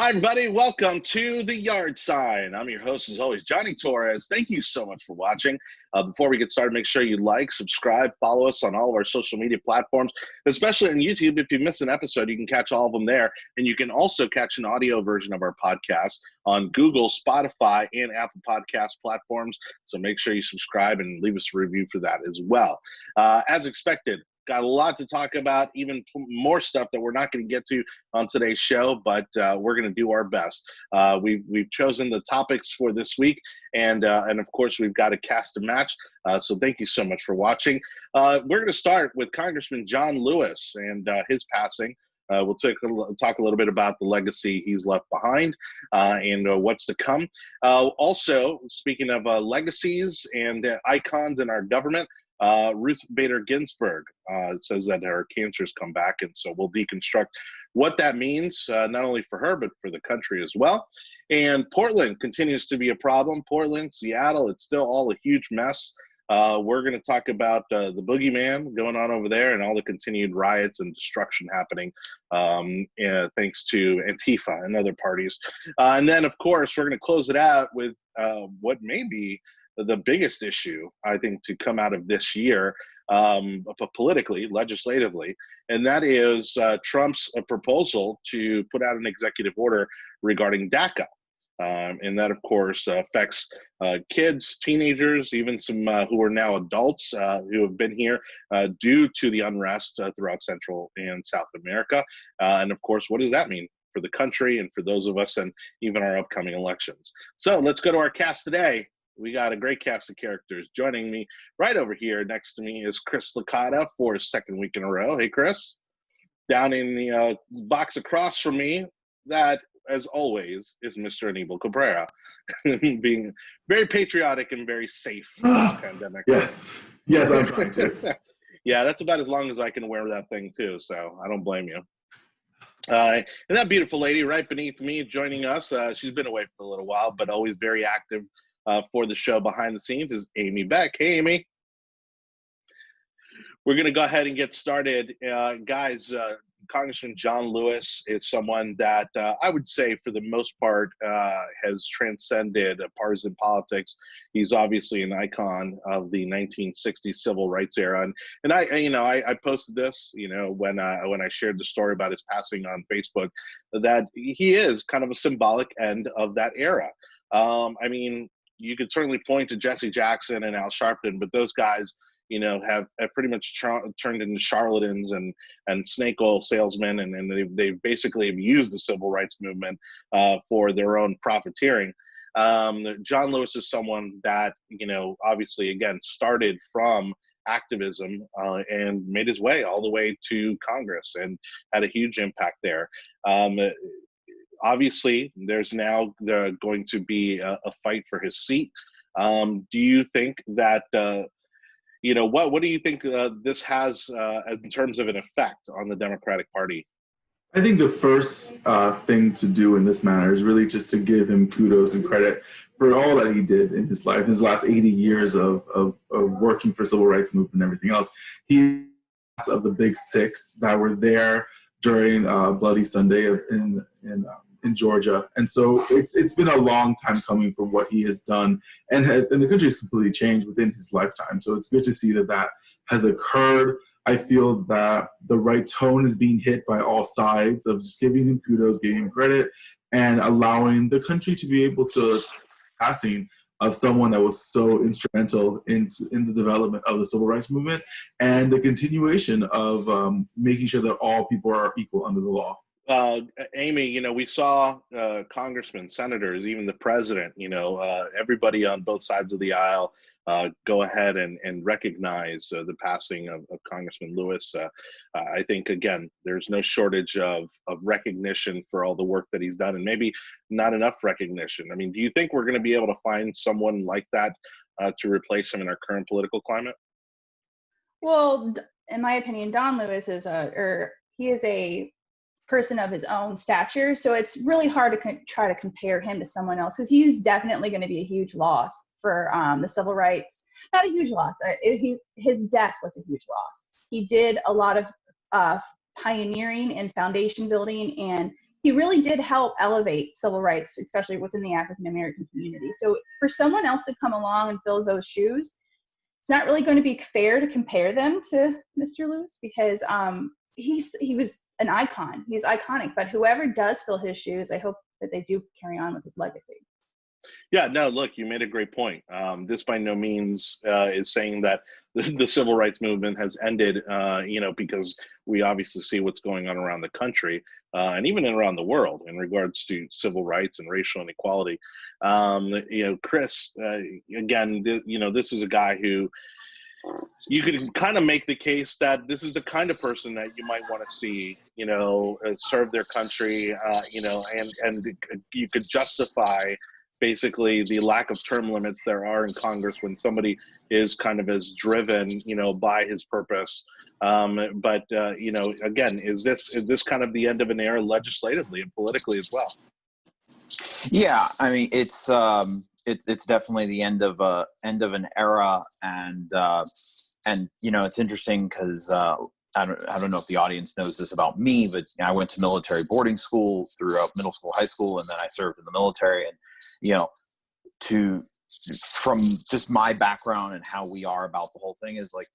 Hi, everybody. Welcome to The Yard Sign. I'm your host, as always, Jonny Torres. Thank you so much for watching. Before we get started, make sure you like, subscribe, follow us on all of our social media platforms, especially on YouTube. If you miss an episode, you can catch all of them there. And you can also catch an audio version of our podcast on Google, Spotify, and Apple Podcast platforms. So make sure you subscribe and leave us a review for that as well. As expected, got a lot to talk about, even more stuff that we're not going to get to on today's show, but we're going to do our best. We've chosen the topics for this week, and of course, we've got a cast to match. So thank you so much for watching. We're going to start with Congressman John Lewis and his passing. We'll talk a little bit about the legacy he's left behind and what's to come. Also, speaking of legacies and icons in our government, Ruth Bader Ginsburg says that her cancer's come back, and so we'll deconstruct what that means, not only for her, but for the country as well. And Portland continues to be a problem. Portland, Seattle, it's still all a huge mess. We're going to talk about the boogeyman going on over there and all the continued riots and destruction happening thanks to Antifa and other parties. And then, of course, we're going to close it out with what may be the biggest issue, I think, to come out of this year, politically, legislatively, and that is Trump's proposal to put out an executive order regarding DACA. And that, of course, affects kids, teenagers, even some who are now adults who have been here due to the unrest throughout Central and South America. And, of course, what does that mean for the country and for those of us and even our upcoming elections? So let's go to our cast today. We got a great cast of characters. Joining me right over here next to me is Chris Licata for a second week in a row. Hey, Chris. Down in the box across from me, that, as always, is Mr. Anibal Cabrera, being very patriotic and very safe in this pandemic. Yes, I'm trying to. Yeah, that's about as long as I can wear that thing, too, so I don't blame you. And that beautiful lady right beneath me joining us, she's been away for a little while, but always very active for the show behind the scenes, is Amy Beck. Hey, Amy. We're going to go ahead and get started. Guys, Congressman John Lewis is someone that I would say for the most part has transcended partisan politics. He's obviously an icon of the 1960s civil rights era. And I posted this, when I shared the story about his passing on Facebook, that he is kind of a symbolic end of that era. I mean, you could certainly point to Jesse Jackson and Al Sharpton, but those guys, have pretty much turned into charlatans and snake oil salesmen, and they basically have used the civil rights movement for their own profiteering. John Lewis is someone that, obviously, again, started from activism and made his way all the way to Congress and had a huge impact there. Obviously, there's now going to be a fight for his seat. Do you think that, what do you think this has in terms of an effect on the Democratic Party? I think the first thing to do in this matter is really just to give him kudos and credit for all that he did in his life, his last 80 years of working for civil rights movement and everything else. He was of the big six that were there during Bloody Sunday in Georgia. And so it's been a long time coming for what he has done, and the country has completely changed within his lifetime. So it's good to see that has occurred. I feel that the right tone is being hit by all sides of just giving him kudos, giving him credit, and allowing the country to be able to passing of someone that was so instrumental in the development of the civil rights movement and the continuation of making sure that all people are equal under the law. Amy, we saw congressmen, senators, even the president, everybody on both sides of the aisle go ahead and recognize the passing of Congressman Lewis. I think, again, there's no shortage of recognition for all the work that he's done, and maybe not enough recognition. I mean, do you think we're going to be able to find someone like that to replace him in our current political climate? Well, in my opinion, Don Lewis is a person of his own stature, so it's really hard to try to compare him to someone else, because he's definitely going to be a huge loss for the civil rights. Not a huge loss. His death was a huge loss. He did a lot of pioneering and foundation building, and he really did help elevate civil rights, especially within the African American community. So for someone else to come along and fill those shoes, it's not really going to be fair to compare them to Mr. Lewis, because he was an icon. He's iconic. But whoever does fill his shoes, I hope that they do carry on with his legacy. Yeah, no, look, you made a great point. This by no means is saying that the civil rights movement has ended, because we obviously see what's going on around the country and even around the world in regards to civil rights and racial inequality. Chris, again, this is a guy who you could kind of make the case that this is the kind of person that you might want to see, serve their country, and you could justify basically the lack of term limits there are in Congress when somebody is kind of as driven, by his purpose. But again, is this kind of the end of an era legislatively and politically as well? Yeah, I mean, it's definitely the end of an era, and it's interesting because I don't know if the audience knows this about me, but I went to military boarding school throughout middle school, high school, and then I served in the military. And from just my background and how we are about the whole thing is like,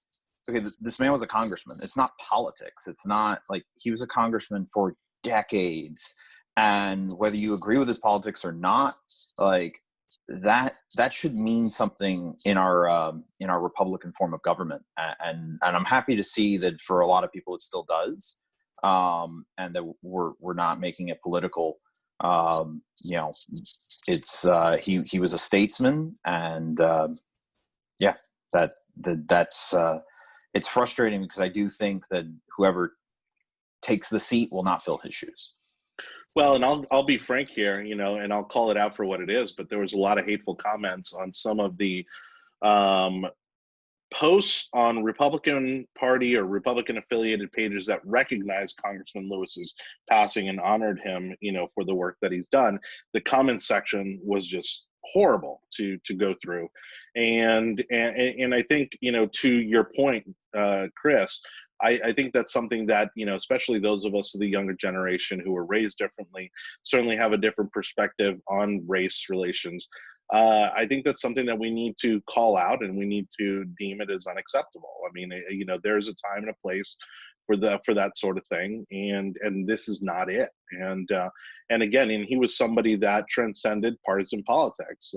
okay, this man was a congressman. It's not politics. It's not like he was a congressman for decades. And whether you agree with his politics or not, like that should mean something in our Republican form of government. And I'm happy to see that for a lot of people it still does, and that we're not making it political. It's he was a statesman, and that's it's frustrating because I do think that whoever takes the seat will not fill his shoes. Well, and I'll be frank here, and I'll call it out for what it is, but there was a lot of hateful comments on some of the posts on Republican Party or Republican affiliated pages that recognized Congressman Lewis's passing and honored him, for the work that he's done. The comment section was just horrible to go through. And I think, to your point, Chris, I think that's something that, especially those of us of the younger generation who were raised differently, certainly have a different perspective on race relations. I think that's something that we need to call out, and we need to deem it as unacceptable. I mean, there's a time and a place for that sort of thing, and this is not it. And again, he was somebody that transcended partisan politics,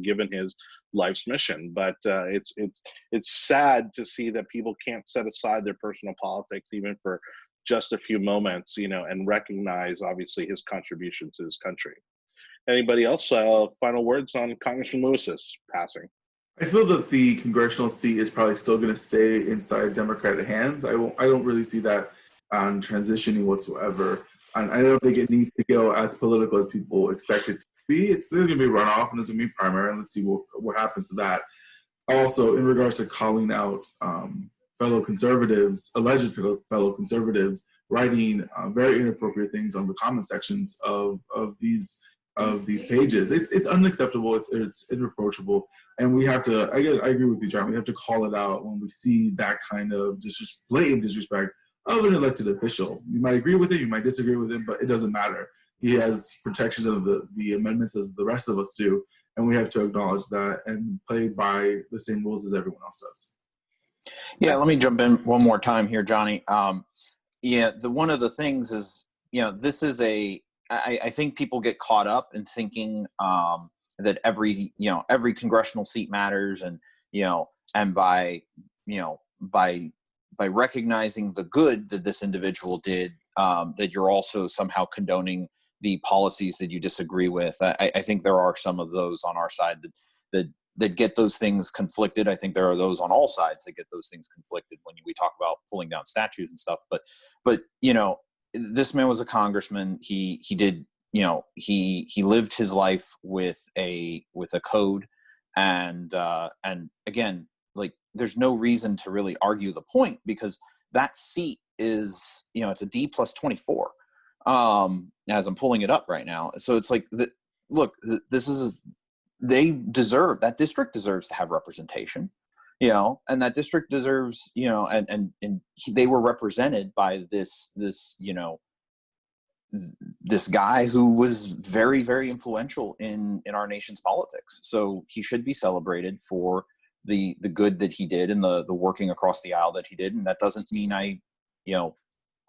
given his life's mission. But it's sad to see that people can't set aside their personal politics even for just a few moments, and recognize obviously his contribution to this country. Anybody else? Final words on Congressman Lewis's passing? I feel that the congressional seat is probably still going to stay inside Democratic hands. I don't really see that transitioning whatsoever. And I don't think it needs to go as political as people expect it to be. There's going to be runoff, and there's going to be primary, and let's see what happens to that. Also, in regards to calling out fellow conservatives, alleged fellow conservatives, writing very inappropriate things on the comment sections of these pages, it's unacceptable. It's irreproachable, and we have to. I agree with you, John. We have to call it out when we see that kind of blatant disrespect of an elected official. You might agree with it, you might disagree with it, but it doesn't matter. He has protections of the amendments as the rest of us do, and we have to acknowledge that and play by the same rules as everyone else does. Yeah, let me jump in one more time here, Johnny. One of the things is, this is I think people get caught up in thinking that every congressional seat matters, and by recognizing the good that this individual did, that you're also somehow condoning the policies that you disagree with. I think there are some of those on our side that get those things conflicted. I think there are those on all sides that get those things conflicted when we talk about pulling down statues and stuff. But this man was a congressman. He did, he lived his life with a code, and again, like, there's no reason to really argue the point, because that seat is, it's a D plus 24, as I'm pulling it up right now. So it's like, that district deserves to have representation, and that district deserves, and they were represented by this this guy who was very, very influential in our nation's politics. So he should be celebrated for the good that he did and the working across the aisle that he did. And that doesn't mean I,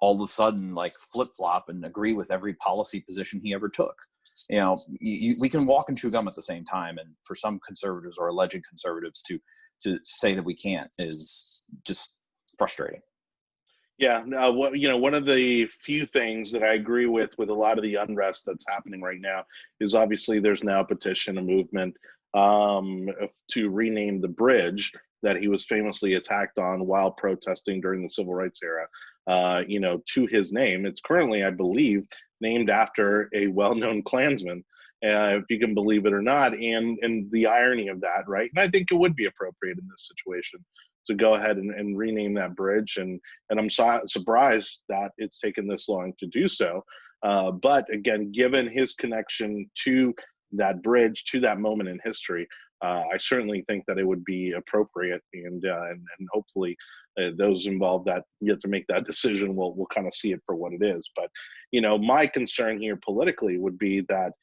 all of a sudden like flip-flop and agree with every policy position he ever took. We can walk and chew gum at the same time. And for some conservatives or alleged conservatives to say that we can't is just frustrating. Yeah, one of the few things that I agree with a lot of the unrest that's happening right now is obviously there's now a petition, a movement to rename the bridge that he was famously attacked on while protesting during the civil rights era, to his name. It's currently, I believe, named after a well-known Klansman, if you can believe it or not, and the irony of that, right? And I think it would be appropriate in this situation to go ahead and rename that bridge. And I'm surprised that it's taken this long to do so. But again, given his connection to that bridge, to that moment in history, I certainly think that it would be appropriate, and hopefully those involved that get to make that decision will kind of see it for what it is. But my concern here politically would be that,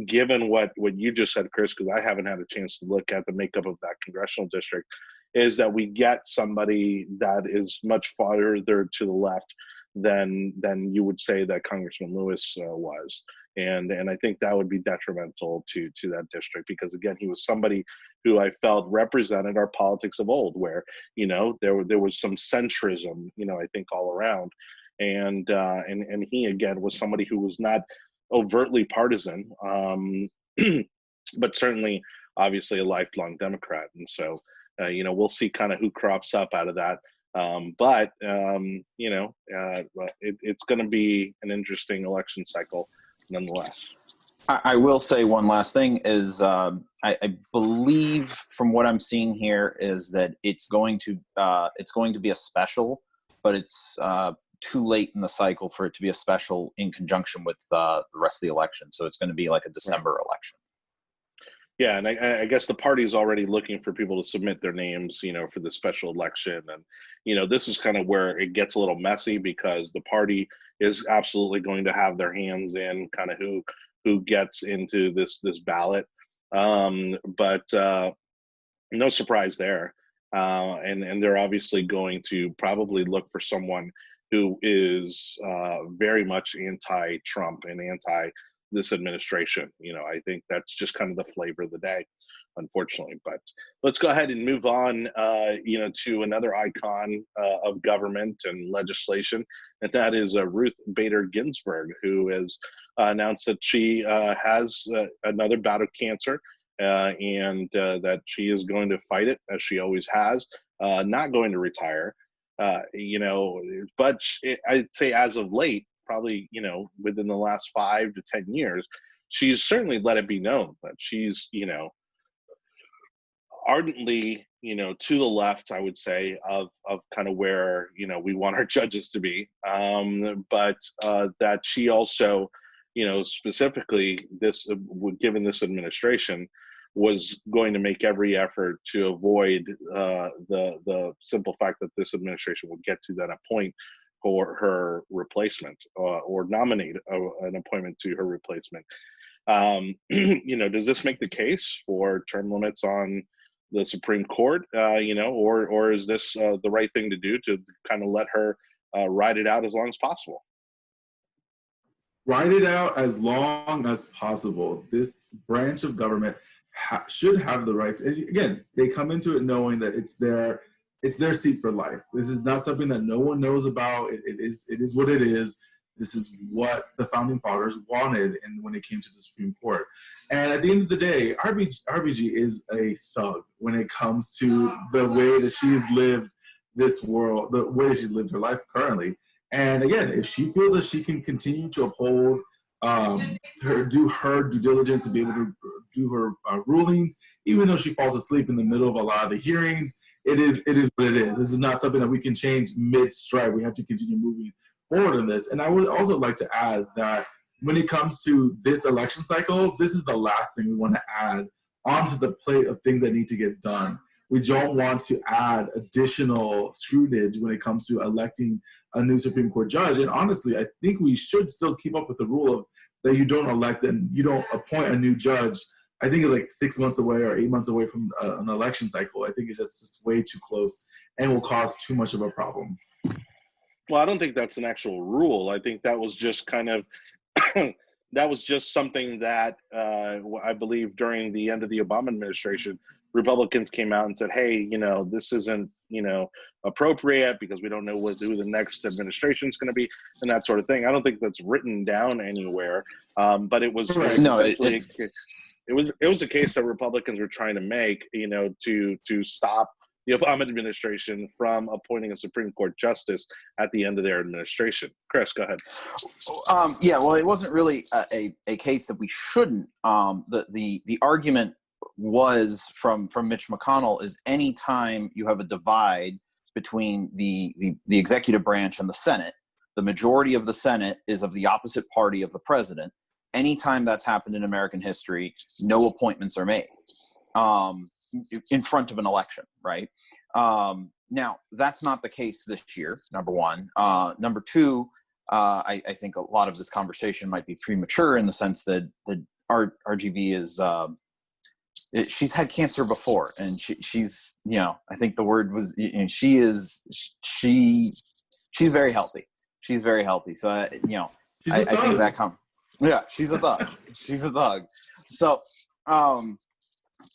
given what you just said, Chris, because I haven't had a chance to look at the makeup of that congressional district, is that we get somebody that is much farther to the left than you would say that Congressman Lewis was. And I think that would be detrimental to that district, because again, he was somebody who I felt represented our politics of old, where there was some centrism, I think all around, and he again was somebody who was not overtly partisan, but certainly obviously a lifelong Democrat. And so we'll see kind of who crops up out of that. It's going to be an interesting election cycle nonetheless. I will say one last thing is I believe from what I'm seeing here is that it's going to be a special, but it's too late in the cycle for it to be a special in conjunction with the rest of the election. So it's going to be like a December election. Yeah, and I guess the party is already looking for people to submit their names, for the special election. And, this is kind of where it gets a little messy, because the party is absolutely going to have their hands in kind of who gets into this ballot. But no surprise there. And they're obviously going to probably look for someone who is very much anti-Trump and anti this administration. I think that's just kind of the flavor of the day, unfortunately. But let's go ahead and move on, to another icon of government and legislation, and that is Ruth Bader Ginsburg, who has announced that she has another bout of cancer, and that she is going to fight it as she always has, not going to retire. But I'd say as of late, probably, within the last 5 to 10 years, she's certainly let it be known that she's, ardently, to the left, I would say, of kind of where, we want our judges to be. But that she also, specifically given this administration, was going to make every effort to avoid the simple fact that this administration would get to that point for her replacement, or nominate an appointment to her replacement. Does this make the case for term limits on the Supreme Court, or is this the right thing to do to kind of let her ride it out as long as possible? Ride it out as long as possible. This branch of government should have the right to, again, they come into it knowing that it's their seat for life. This is not something that no one knows about. It is what it is. This is what the founding fathers wanted, and when it came to the Supreme Court. And at the end of the day, RBG is a thug when it comes to the way that she's lived this world, the way she's lived her life currently. And again, if she feels that she can continue to uphold her due diligence and be able to do her rulings, even though she falls asleep in the middle of a lot of the hearings, it is what it is. This is not something that we can change mid-stride. We have to continue moving forward in this. And I would also like to add that when it comes to this election cycle, this is the last thing we want to add onto the plate of things that need to get done. We don't want to add additional scrutiny when it comes to electing a new Supreme Court judge. And honestly, I think we should still keep up with the rule of that you don't elect and you don't appoint a new judge. I think it's like 6 months away or 8 months away from an election cycle. I think it's just way too close and will cause too much of a problem. Well, I don't think that's an actual rule. I think that was just kind of that was just something that I believe during the end of the Obama administration, Republicans came out and said, hey, this isn't, appropriate because we don't know who the next administration is going to be and that sort of thing. I don't think that's written down anywhere. But it was it was a case that Republicans were trying to make, to stop the Obama administration from appointing a Supreme Court justice at the end of their administration. Chris, go ahead. Yeah, well, it wasn't really a case that we shouldn't. The argument was from Mitch McConnell is anytime you have a divide between the executive branch and the Senate, the majority of the Senate is of the opposite party of the president. Anytime that's happened in American history, no appointments are made in front of an election, right? Now, that's not the case this year, number one. Number two, I think a lot of this conversation might be premature in the sense that RGB is she's had cancer before, and she's I think the word was she's very healthy. She's very healthy. So I think that she's a thug. She's a thug. So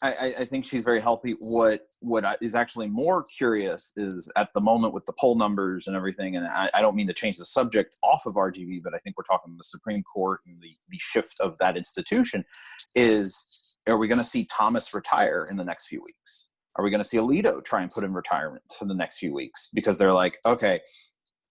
I think she's very healthy. What is actually more curious is at the moment with the poll numbers and everything, and I don't mean to change the subject off of RGB, but I think we're talking the Supreme Court and the shift of that institution is, are we going to see Thomas retire in the next few weeks? Are we going to see Alito try and put in retirement for the next few weeks? Because they're like, okay,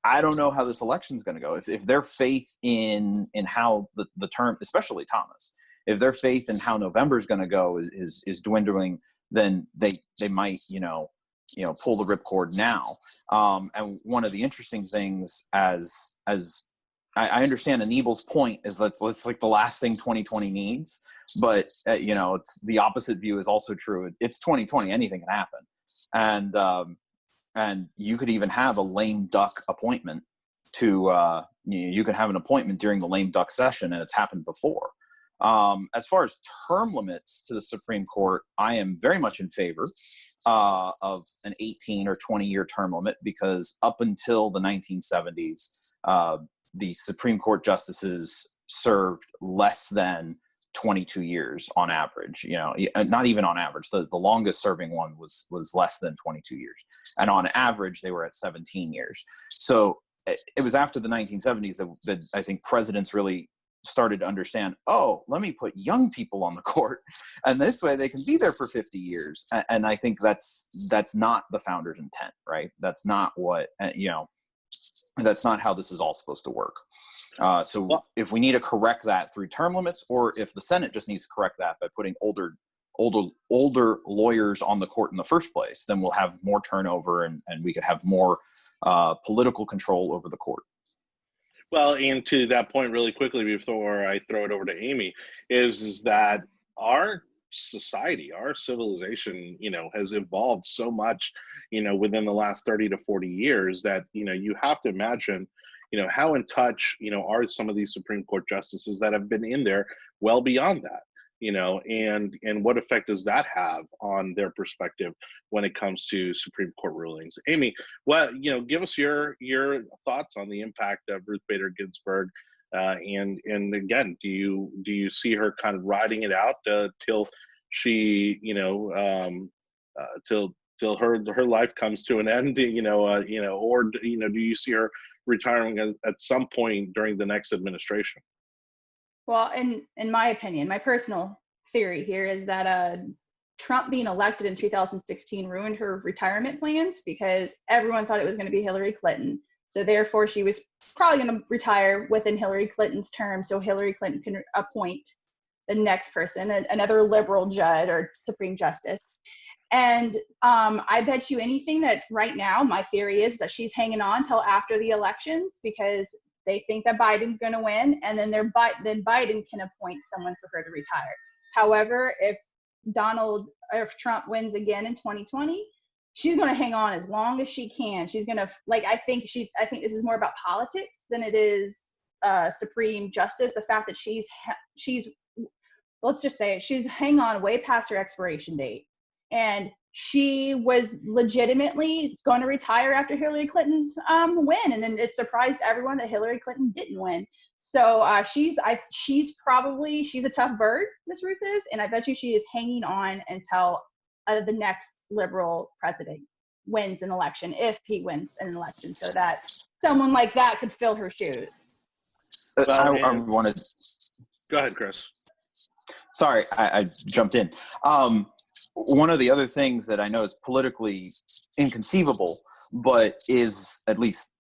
I don't know how this election's going to go. If their faith in how the term, especially Thomas, if their faith in how November is going to go is dwindling, then they might pull the ripcord now. And one of the interesting things, as I understand Anibal's point, is that it's like the last thing 2020 needs, but it's the opposite view is also true. It's 2020, anything can happen, and you could even have a lame duck appointment to you can have an appointment during the lame duck session, and it's happened before. As far as term limits to the Supreme Court, I am very much in favor of an 18 or 20-year term limit, because up until the 1970s, the Supreme Court justices served less than 22 years on average. Not even on average. The longest serving one was less than 22 years, and on average they were at 17 years. So it was after the 1970s that I think presidents really started to understand, let me put young people on the court, and this way they can be there for 50 years. And I think that's not the founders' intent, right? That's not what, that's not how this is all supposed to work. If we need to correct that through term limits, or if the Senate just needs to correct that by putting older lawyers on the court in the first place, then we'll have more turnover and we could have more political control over the court. Well, and to that point really quickly before I throw it over to Amy, is that our society, our civilization, has evolved so much, within the last 30 to 40 years that, you have to imagine, how in touch, are some of these Supreme Court justices that have been in there well beyond that, and what effect does that have on their perspective when it comes to Supreme Court rulings? Amy, give us your thoughts on the impact of Ruth Bader Ginsburg, and again, do you see her kind of riding it out till she, till her life comes to an end, or do you see her retiring at some point during the next administration? Well, in my opinion, my personal theory here is that Trump being elected in 2016 ruined her retirement plans, because everyone thought it was going to be Hillary Clinton. So therefore, she was probably going to retire within Hillary Clinton's term, so Hillary Clinton can appoint the next person, another liberal judge or Supreme Justice. And I bet you anything that right now, my theory is that she's hanging on till after the elections, because they think that Biden's going to win, and then Biden can appoint someone for her to retire. However, if if Trump wins again in 2020, she's going to hang on as long as she can. She's going to, like, I think this is more about politics than it is Supreme Justice. The fact that she's let's just say it, she's hang on way past her expiration date. And she was legitimately going to retire after Hillary Clinton's win. And then it surprised everyone that Hillary Clinton didn't win. So she's a tough bird, Miss Ruth is. And I bet you she is hanging on until the next liberal president wins an election, if he wins an election, so that someone like that could fill her shoes. I wanted. Go ahead, Chris. Sorry, I jumped in. One of the other things that I know is politically inconceivable, but is at least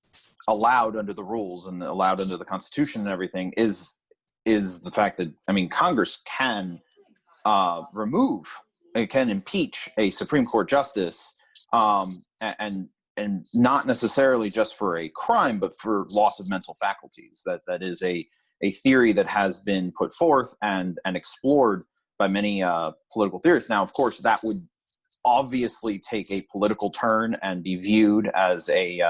allowed under the rules and allowed under the Constitution and everything, is the fact that, I mean, Congress can it can impeach a Supreme Court justice, and not necessarily just for a crime, but for loss of mental faculties. That is a theory that has been put forth and explored by many political theorists. Now, of course, that would obviously take a political turn and be viewed as a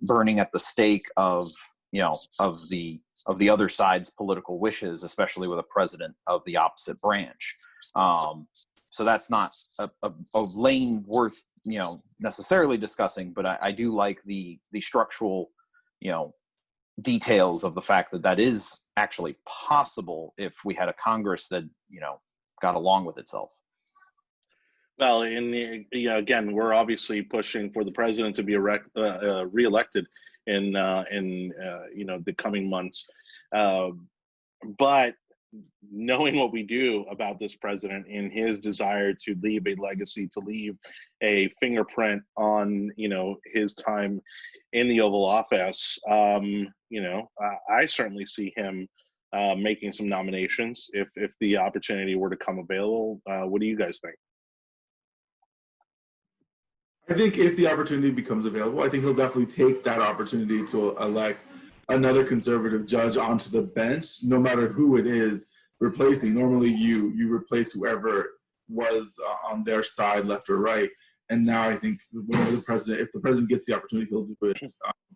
burning at the stake of the other side's political wishes, especially with a president of the opposite branch. So that's not a lane worth necessarily discussing, but I do like the structural details of the fact that is actually possible if we had a Congress that got along with itself. Well, again, we're obviously pushing for the president to be reelected in the coming months, but knowing what we do about this president and his desire to leave a legacy, to leave a fingerprint on his time in the Oval Office, I certainly see him making some nominations if the opportunity were to come available. What do you guys think? I think if the opportunity becomes available, I think he'll definitely take that opportunity to elect another conservative judge onto the bench, no matter who it is replacing. Normally you replace whoever was on their side, left or right. And now I think if the president gets the opportunity, he'll do it.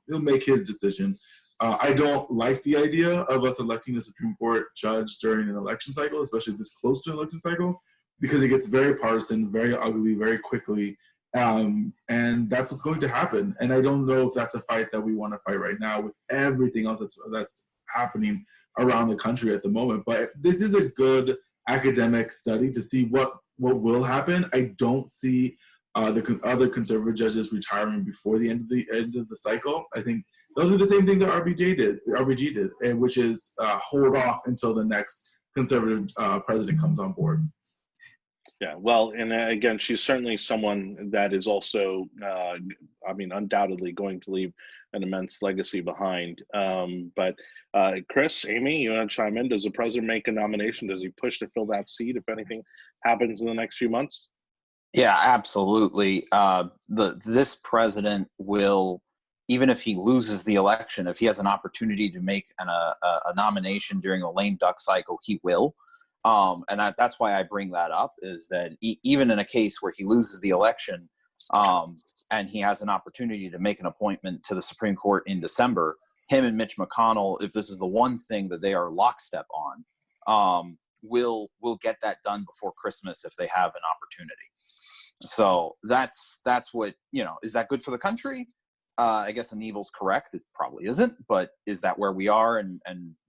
He'll make his decision. I don't like the idea of us electing a Supreme Court judge during an election cycle, especially this close to an election cycle, because it gets very partisan, very ugly, very quickly. And that's what's going to happen. And I don't know if that's a fight that we want to fight right now with everything else that's happening around the country at the moment. But this is a good academic study to see what will happen. I don't see the other conservative judges retiring before the end of the cycle. I think they'll do the same thing that RBG did, which is hold off until the next conservative president comes on board. Yeah, well, and again, she's certainly someone that is also, undoubtedly going to leave an immense legacy behind. But Chris, Amy, you want to chime in? Does the president make a nomination? Does he push to fill that seat if anything happens in the next few months? Yeah, absolutely. This president will, even if he loses the election, if he has an opportunity to make a nomination during the lame duck cycle, he will. And that's why I bring that up, is that even in a case where he loses the election and he has an opportunity to make an appointment to the Supreme Court in December, him and Mitch McConnell, if this is the one thing that they are lockstep on, will get that done before Christmas if they have an opportunity. So that's what, is that good for the country? I guess Anibal's correct. It probably isn't, but is that where we are and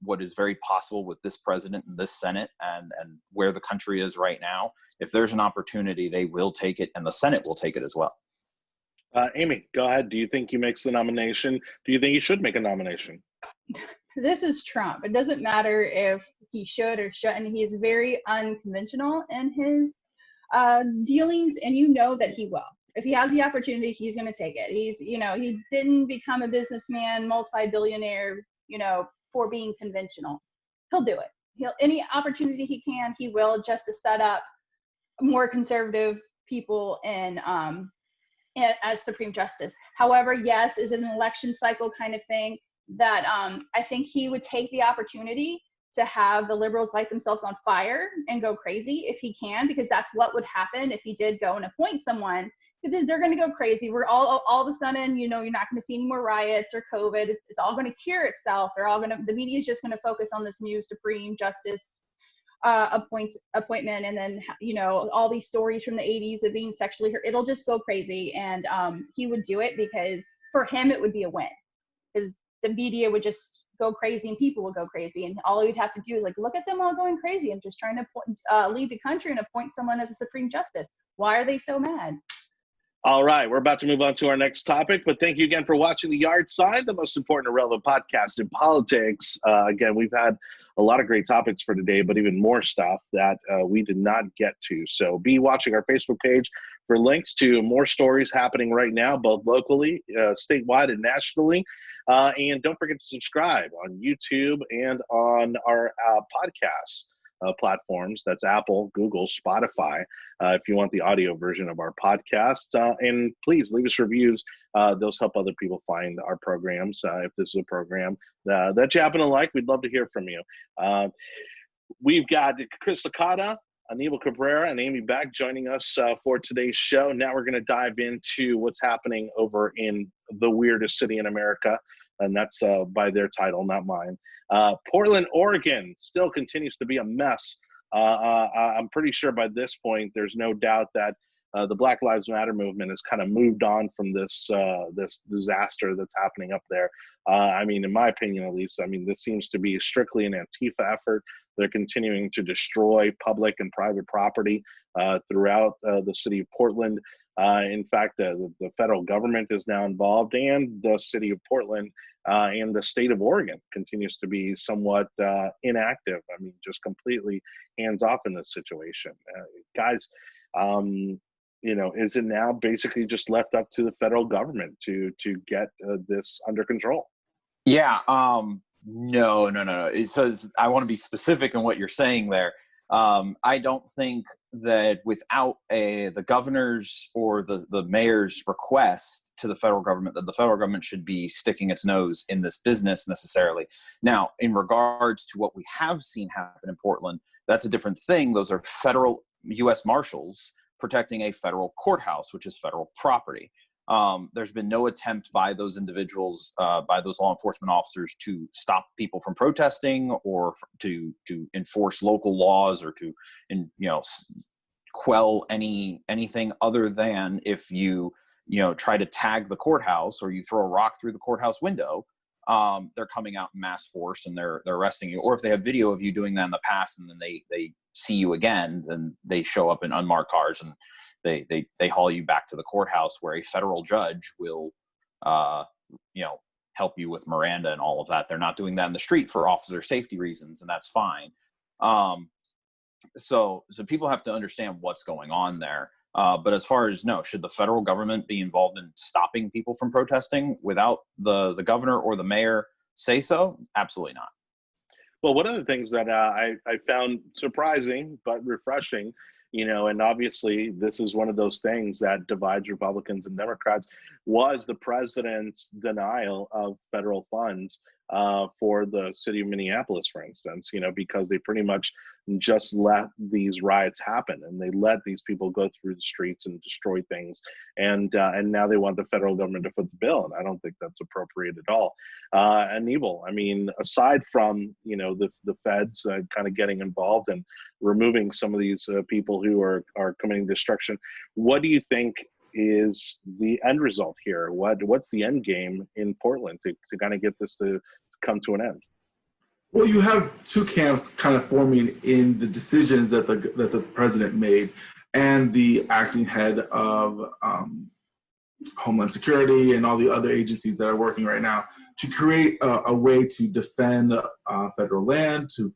what is very possible with this president and this Senate and where the country is right now? If there's an opportunity, they will take it, and the Senate will take it as well. Amy, go ahead. Do you think he makes the nomination? Do you think he should make a nomination? This is Trump. It doesn't matter if he should or shouldn't. He is very unconventional in his dealings, and that he will. If he has the opportunity, he's going to take it. He didn't become a businessman, multi-billionaire, for being conventional. He'll do it. Any opportunity he can, he will, just to set up more conservative people as Supreme Justice. However, yes, is it an election cycle kind of thing that I think he would take the opportunity to have the liberals light themselves on fire and go crazy if he can, because that's what would happen if he did go and appoint someone. Because they're going to go crazy. We're all of a sudden, you're not going to see any more riots or COVID. It's all going to cure itself. The media is just going to focus on this new Supreme Justice appointment, and then all these stories from the 80s of being sexually hurt. It'll just go crazy, and he would do it because for him it would be a win, because the media would just go crazy and people would go crazy, and all he'd have to do is look at them all going crazy. I'm just trying to lead the country and appoint someone as a Supreme Justice. Why are they so mad? All right, we're about to move on to our next topic, but thank you again for watching The Yard Side, the most important and relevant podcast in politics. Again, we've had a lot of great topics for today, but even more stuff that we did not get to. So be watching our Facebook page for links to more stories happening right now, both locally, statewide, and nationally. And don't forget to subscribe on YouTube and on our podcasts. Platforms. That's Apple, Google, Spotify, if you want the audio version of our podcast. And please leave us reviews. Those help other people find our programs. If this is a program that you happen to like, we'd love to hear from you. We've got Chris Licata, Anibal Cabrera, and Amy Beck joining us for today's show. Now we're going to dive into what's happening over in the weirdest city in America, and that's by their title, not mine. Portland, Oregon still continues to be a mess. I'm pretty sure by this point there's no doubt that the Black Lives Matter movement has kind of moved on from this disaster that's happening up there. I mean, in my opinion, at least, I mean, this seems to be strictly an Antifa effort. They're continuing to destroy public and private property throughout the city of Portland. In fact, the federal government is now involved, and the city of Portland and the state of Oregon continues to be somewhat inactive. I mean, just completely hands off in this situation. Guys, is it now basically just left up to the federal government to get this under control? Yeah. No. It says, I want to be specific in what you're saying there. I don't think that without the governor's or the mayor's request to the federal government, that the federal government should be sticking its nose in this business necessarily. Now, in regards to what we have seen happen in Portland, that's a different thing. Those are federal U.S. Marshals protecting a federal courthouse, which is federal property. There's been no attempt by those individuals, by those law enforcement officers, to stop people from protesting or to enforce local laws or to, quell anything other than if you try to tag the courthouse or you throw a rock through the courthouse window, they're coming out in mass force and they're arresting you. Or if they have video of you doing that in the past and then they see you again, then they show up in unmarked cars and they haul you back to the courthouse, where a federal judge will help you with Miranda and all of that. They're not doing that in the street for officer safety reasons, and that's fine. So people have to understand what's going on there. But as far as, should the federal government be involved in stopping people from protesting without the governor or the mayor say so? Absolutely not. Well, one of the things that I found surprising but refreshing, and obviously this is one of those things that divides Republicans and Democrats, was the president's denial of federal funds for the city of Minneapolis, for instance, because they pretty much just let these riots happen and they let these people go through the streets and destroy things. And now they want the federal government to foot the bill. And I don't think that's appropriate at all. Anibal, I mean, aside from, the feds kind of getting involved and removing some of these people who are committing destruction, what do you think is the end result here? What's the end game in Portland to kind of get this to come to an end? Well, you have two camps kind of forming in the decisions that the president made, and the acting head of Homeland Security and all the other agencies that are working right now to create a way to defend federal land, to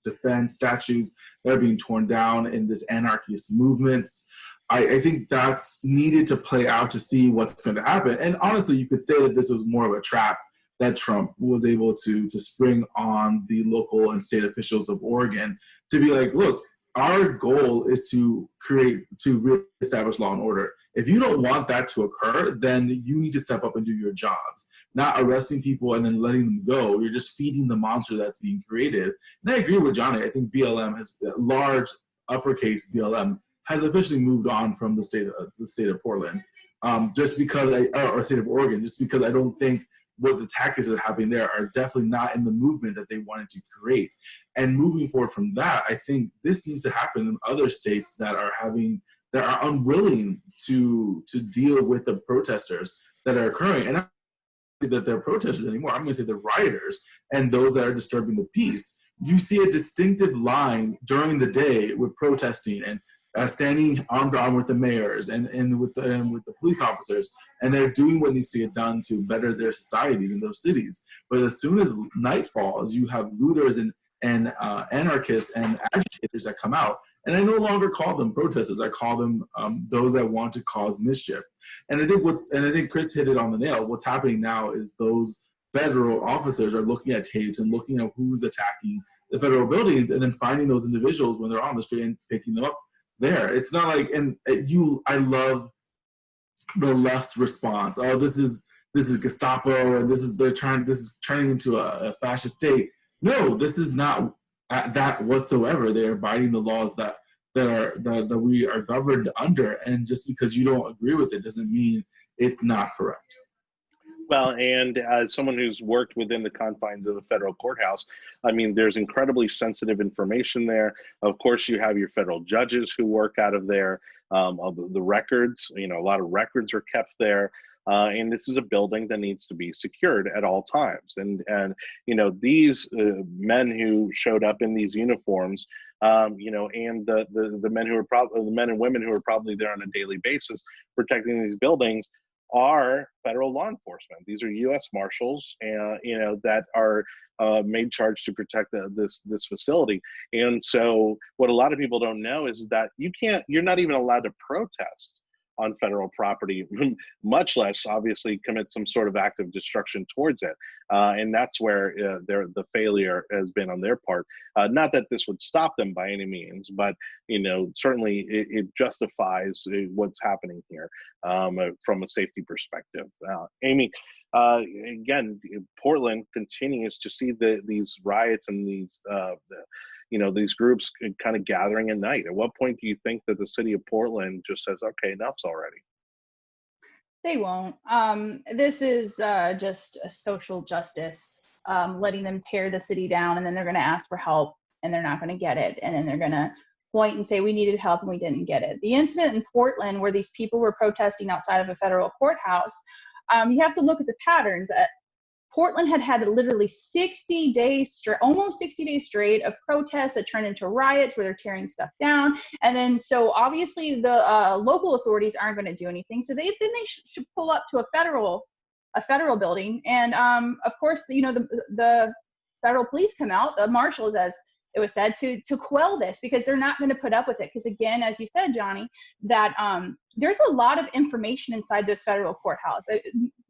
defend statues that are being torn down in this anarchist movements. I think that's needed to play out to see what's going to happen. And honestly, you could say that this was more of a trap that Trump was able to spring on the local and state officials of Oregon to be like, look, our goal is to reestablish law and order. If you don't want that to occur, then you need to step up and do your jobs. not arresting people and then letting them go. You're just feeding the monster that's being created. And I agree with Jonny. I think BLM has large uppercase BLM has officially moved on from the state of Portland, just because or state of Oregon, just because I don't think what the tactics that are happening there are definitely not in the movement that they wanted to create. And moving forward from that, I think this needs to happen in other states that are unwilling to deal with the protesters that are occurring. And I don't say that they're protesters anymore. I'm going to say they're rioters and those that are disturbing the peace. You see a distinctive line during the day with protesting and standing arm to arm with the mayors and with the police officers, and they're doing what needs to get done to better their societies in those cities. But as soon as night falls, you have looters and anarchists and agitators that come out. And I no longer call them protesters. I call them those that want to cause mischief. And I think Chris hit it on the nail. What's happening now is those federal officers are looking at tapes and looking at who's attacking the federal buildings, and then finding those individuals when they're on the street and picking them up there. It's not like, I love the left's response. Oh, this is Gestapo, and this is turning into a fascist state. No, this is not that whatsoever. They are abiding the laws that we are governed under, and just because you don't agree with it doesn't mean it's not correct. Well, and as someone who's worked within the confines of the federal courthouse, I mean, there's incredibly sensitive information there. Of course, you have your federal judges who work out of there. The records, a lot of records are kept there. And this is a building that needs to be secured at all times. And these men who showed up in these uniforms, and the men who are probably the men and women who are probably there on a daily basis protecting these buildings are federal law enforcement. These are U.S. Marshals, that are made charge to protect this facility. And so, what a lot of people don't know is that you're not even allowed to protest on federal property, much less obviously commit some sort of act of destruction towards it. And that's where the failure has been on their part. Not that this would stop them by any means, but certainly it justifies what's happening here from a safety perspective. Amy, again, Portland continues to see these riots and these groups kind of gathering at night. At what point do you think that the city of Portland just says, okay, enough's already? They won't. This is just a social justice, letting them tear the city down, and then they're going to ask for help, and they're not going to get it. And then they're going to point and say, we needed help and we didn't get it. The incident in Portland where these people were protesting outside of a federal courthouse, you have to look at the patterns. Portland had literally 60 days straight, almost 60 days straight of protests that turned into riots where they're tearing stuff down. And then, so obviously the local authorities aren't going to do anything. So they should pull up to a federal building. And of course, the federal police come out, the marshals, as it was said, to quell this, because they're not going to put up with it. Because again, as you said, Jonny, that there's a lot of information inside this federal courthouse.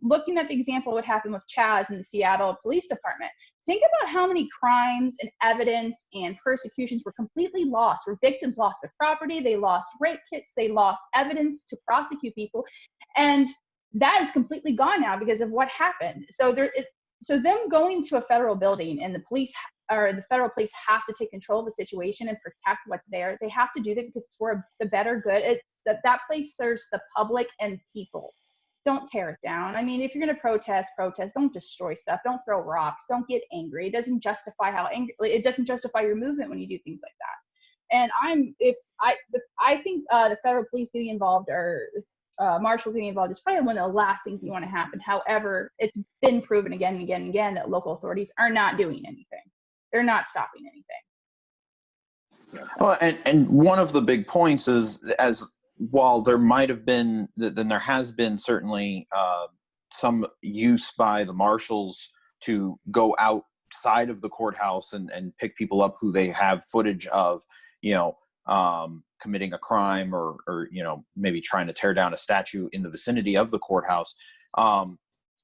Looking at the example of what happened with Chaz in the Seattle Police Department, think about how many crimes and evidence and persecutions were completely lost, where victims lost their property, they lost rape kits, they lost evidence to prosecute people. And that is completely gone now because of what happened. So them going to a federal building, and the federal police have to take control of the situation and protect what's there. They have to do that because it's for the better good. It's that place serves the public and people. Don't tear it down. I mean, if you're going to protest. Don't destroy stuff. Don't throw rocks. Don't get angry. It doesn't justify it doesn't justify your movement when you do things like that. And I think the federal police getting involved, or marshals getting involved, is probably one of the last things you want to happen. However, it's been proven again and again and again that local authorities are not doing anything. They're not stopping anything. Well, and one of the big points is, as while there might have been, then there has been certainly some use by the marshals to go outside of the courthouse and pick people up who they have footage of, committing a crime or maybe trying to tear down a statue in the vicinity of the courthouse.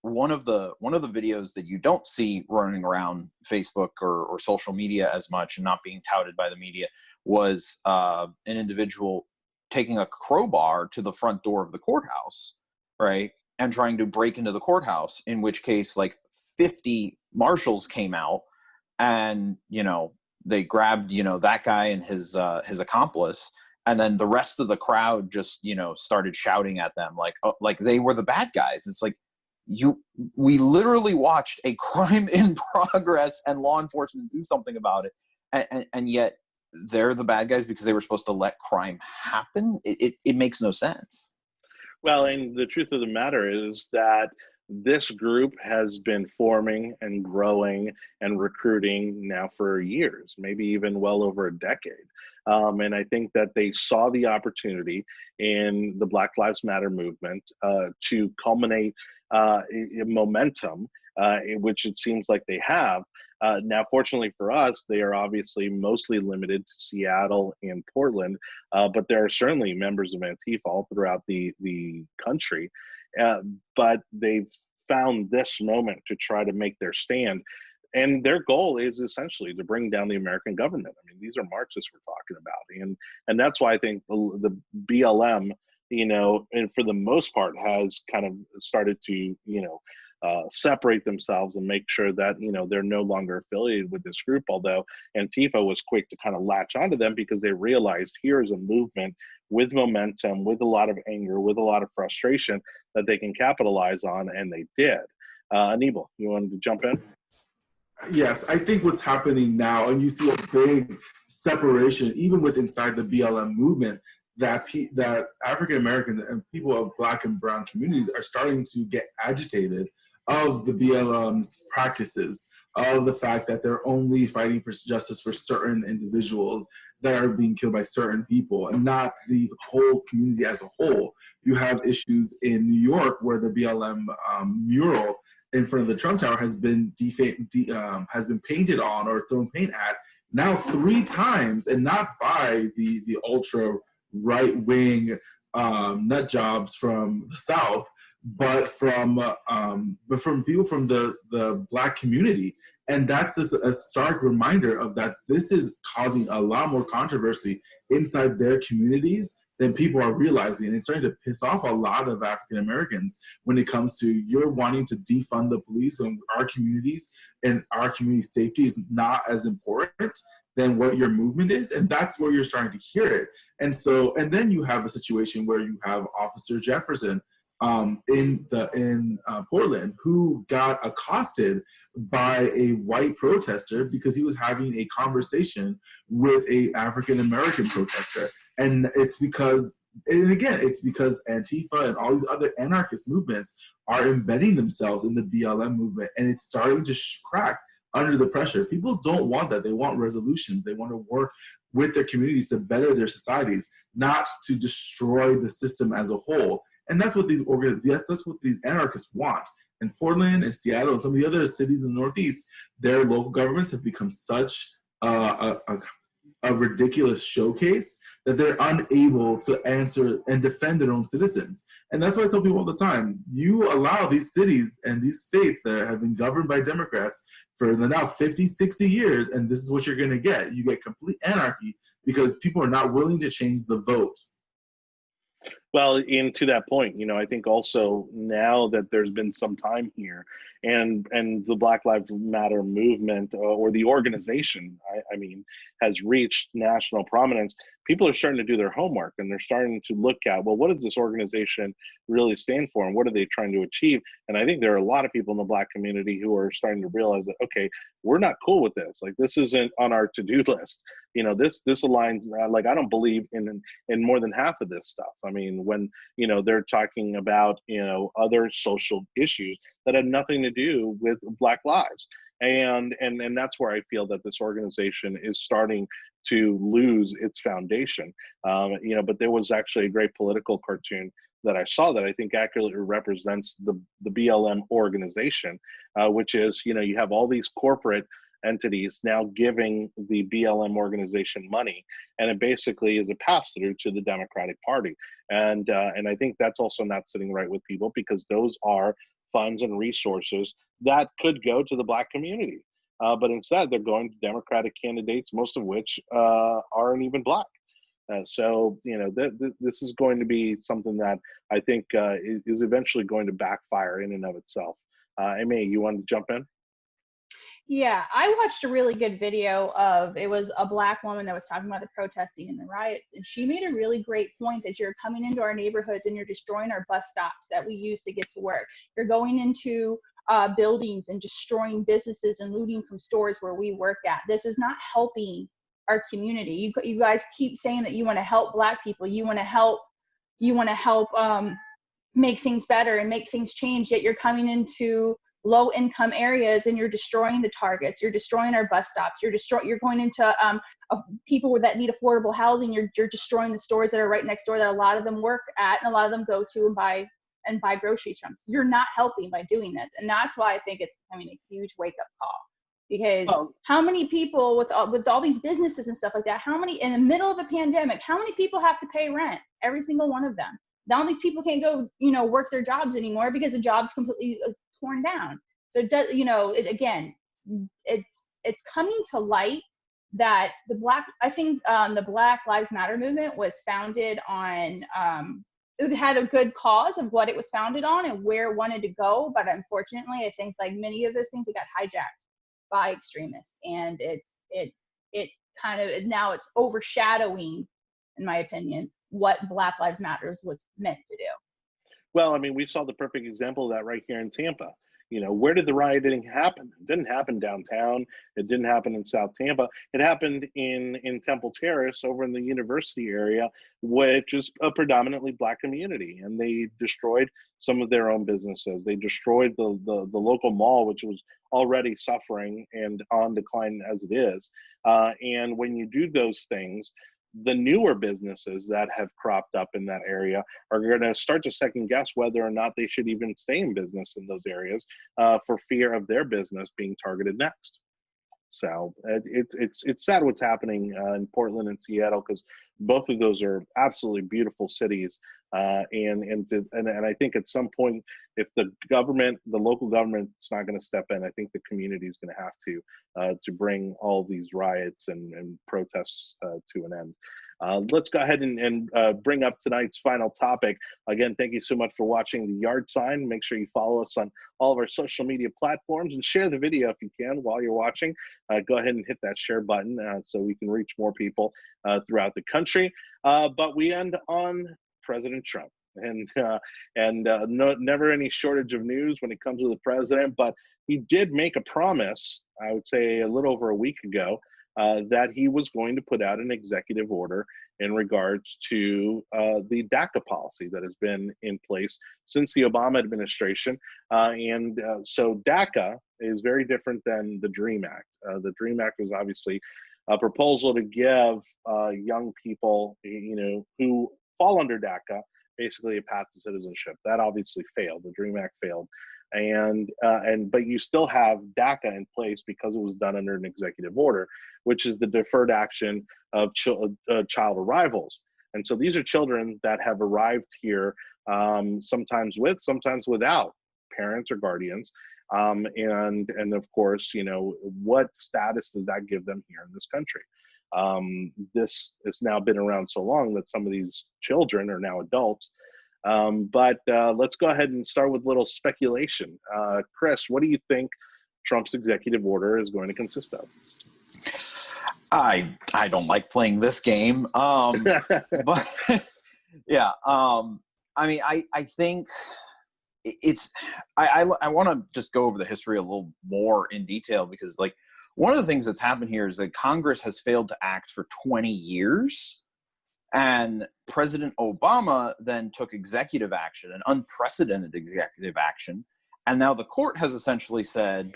One of the videos that you don't see running around Facebook or social media as much, and not being touted by the media, was an individual taking a crowbar to the front door of the courthouse, right? and trying to break into the courthouse, in which case like 50 marshals came out and, you know, they grabbed, you know, that guy and his accomplice. And then the rest of the crowd just, you know, started shouting at them like they were the bad guys. It's like, we literally watched a crime in progress and law enforcement do something about it. And yet they're the bad guys because they were supposed to let crime happen. It makes no sense. Well, and the truth of the matter is that this group has been forming and growing and recruiting now for years, maybe even well over a decade. And I think that they saw the opportunity in the Black Lives Matter movement to culminate in momentum, which it seems like they have. Now, fortunately for us, they are obviously mostly limited to Seattle and Portland, but there are certainly members of Antifa all throughout the country. But they've found this moment to try to make their stand. And their goal is essentially to bring down the American government. I mean, these are Marxists we're talking about. And that's why I think the BLM, you know, and for the most part has kind of started to, you know, separate themselves and make sure that, you know, they're no longer affiliated with this group, although Antifa was quick to kind of latch onto them because they realized here's a movement with momentum, with a lot of anger, with a lot of frustration that they can capitalize on, and they did. Anibal, you wanted to jump in? Yes, I think what's happening now, and you see a big separation, even with inside the BLM movement, that African Americans and people of Black and Brown communities are starting to get agitated of the BLM's practices, of the fact that they're only fighting for justice for certain individuals that are being killed by certain people, and not the whole community as a whole. You have issues in New York where the BLM mural in front of the Trump Tower has been painted on or thrown paint at now 3 times, and not by the ultra right-wing nut jobs from the South, but from people from the Black community. And that's just a stark reminder of that this is causing a lot more controversy inside their communities than people are realizing. And it's starting to piss off a lot of African Americans when it comes to you're wanting to defund the police when our communities and our community safety is not as important than what your movement is. And that's where you're starting to hear it. And then you have a situation where you have Officer Jefferson in Portland, who got accosted by a white protester because he was having a conversation with a African American protester. And it's because Antifa and all these other anarchist movements are embedding themselves in the BLM movement, and it's starting to crack under the pressure. People don't want that. They want resolution. They want to work with their communities to better their societies, not to destroy the system as a whole. And that's what these anarchists want. In Portland and Seattle and some of the other cities in the Northeast, their local governments have become such a ridiculous showcase that they're unable to answer and defend their own citizens. And that's why I tell people all the time, you allow these cities and these states that have been governed by Democrats for now 50, 60 years, and this is what you're going to get. You get complete anarchy because people are not willing to change the vote. Well, and to that point, you know, I think also now that there's been some time here and the Black Lives Matter movement or the organization, I mean, has reached national prominence, people are starting to do their homework and they're starting to look at, well, what does this organization really stand for and what are they trying to achieve? And I think there are a lot of people in the Black community who are starting to realize that, okay, we're not cool with this. Like, this isn't on our to-do list. You know, this aligns, like, I don't believe in more than half of this stuff. I mean, when, you know, they're talking about, you know, other social issues that have nothing to do with Black lives. And that's where I feel that this organization is starting to lose its foundation. You know, but there was actually a great political cartoon that I saw that I think accurately represents the BLM organization, which is, you know, you have all these corporate entities now giving the BLM organization money, and it basically is a pass-through to the Democratic Party. And I think that's also not sitting right with people because those are funds and resources that could go to the Black community. But instead, they're going to Democratic candidates, most of which aren't even Black. So, this is going to be something that I think is eventually going to backfire in and of itself. Amy, you want to jump in? Yeah, I watched a really good video it was a Black woman that was talking about the protesting and the riots, and she made a really great point that you're coming into our neighborhoods and you're destroying our bus stops that we use to get to work. You're going into buildings and destroying businesses and looting from stores where we work at. This is not helping our community. You guys keep saying that you want to help Black people. You want to help make things better and make things change, yet you're coming into low income areas and you're destroying the Targets, you're destroying our bus stops, you're going into people that need affordable housing, you're destroying the stores that are right next door that a lot of them work at and a lot of them go to and buy groceries from. So you're not helping by doing this. And that's why I think it's becoming a huge wake up call. Because how many people with all these businesses and stuff like that, how many in the middle of a pandemic, how many people have to pay rent? Every single one of them. Now these people can't go, work their jobs anymore because the job's completely torn down. So it does, it's coming to light that the Black Lives Matter movement was founded on, it had a good cause of what it was founded on and where it wanted to go. But unfortunately, I think like many of those things, it got hijacked by extremists, and it kind of now it's overshadowing, in my opinion, what Black Lives Matters was meant to do. Well, I mean, we saw the perfect example of that right here in Tampa. Where did the rioting happen? It didn't happen downtown. It didn't happen in South Tampa. It happened in Temple Terrace over in the university area, which is a predominantly Black community. And they destroyed some of their own businesses. They destroyed the local mall, which was already suffering and on decline as it is. And when you do those things, the newer businesses that have cropped up in that area are going to start to second guess whether or not they should even stay in business in those areas for fear of their business being targeted next. So it's sad what's happening in Portland and Seattle, because both of those are absolutely beautiful cities. And I think at some point, if the local government is not going to step in, I think the community is going to have to bring all these riots and protests to an end. Let's go ahead and bring up tonight's final topic. Again, thank you so much for watching The Yard Sign. Make sure you follow us on all of our social media platforms and share the video if you can while you're watching. Go ahead and hit that share button so we can reach more people throughout the country. But we end on President Trump. Never any shortage of news when it comes to the president, but he did make a promise, I would say a little over a week ago, that he was going to put out an executive order in regards to the DACA policy that has been in place since the Obama administration. So DACA is very different than the DREAM Act. The DREAM Act was obviously a proposal to give young people, who fall under DACA, basically a path to citizenship. That obviously failed. The DREAM Act failed. But you still have DACA in place because it was done under an executive order, which is the deferred action of child arrivals. And so these are children that have arrived here, sometimes with, sometimes without parents or guardians. And of course, what status does that give them here in this country? This has now been around so long that some of these children are now adults. But let's go ahead and start with a little speculation. Chris, what do you think Trump's executive order is going to consist of? I don't like playing this game, but yeah. I mean, I think it's. I want to just go over the history a little more in detail, because like one of the things that's happened here is that Congress has failed to act for 20 years. And President Obama then took executive action, an unprecedented executive action. And now the court has essentially said,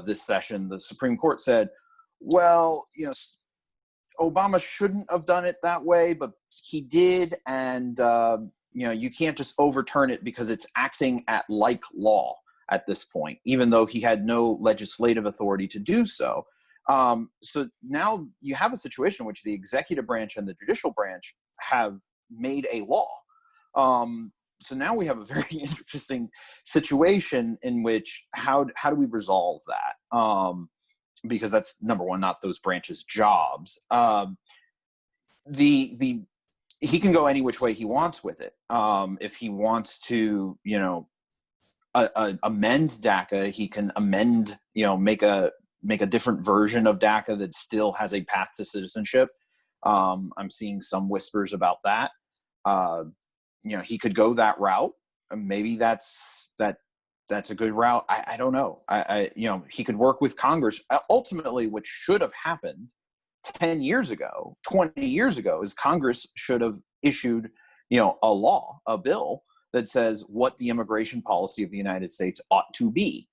this session, the Supreme Court said, well, Obama shouldn't have done it that way, but he did. And, you can't just overturn it because it's acting at like law at this point, even though he had no legislative authority to do so. So now you have a situation in which the executive branch and the judicial branch have made a law. So now we have a very interesting situation in which how do we resolve that? Because that's, number one, not those branches' jobs. he can go any which way he wants with it. If he wants to, amend DACA, he can amend, make a different version of DACA that still has a path to citizenship. I'm seeing some whispers about that. He could go that route. Maybe that's a good route. I don't know. He could work with Congress. Ultimately, what should have happened 10 years ago, 20 years ago, is Congress should have issued, a bill that says what the immigration policy of the United States ought to be.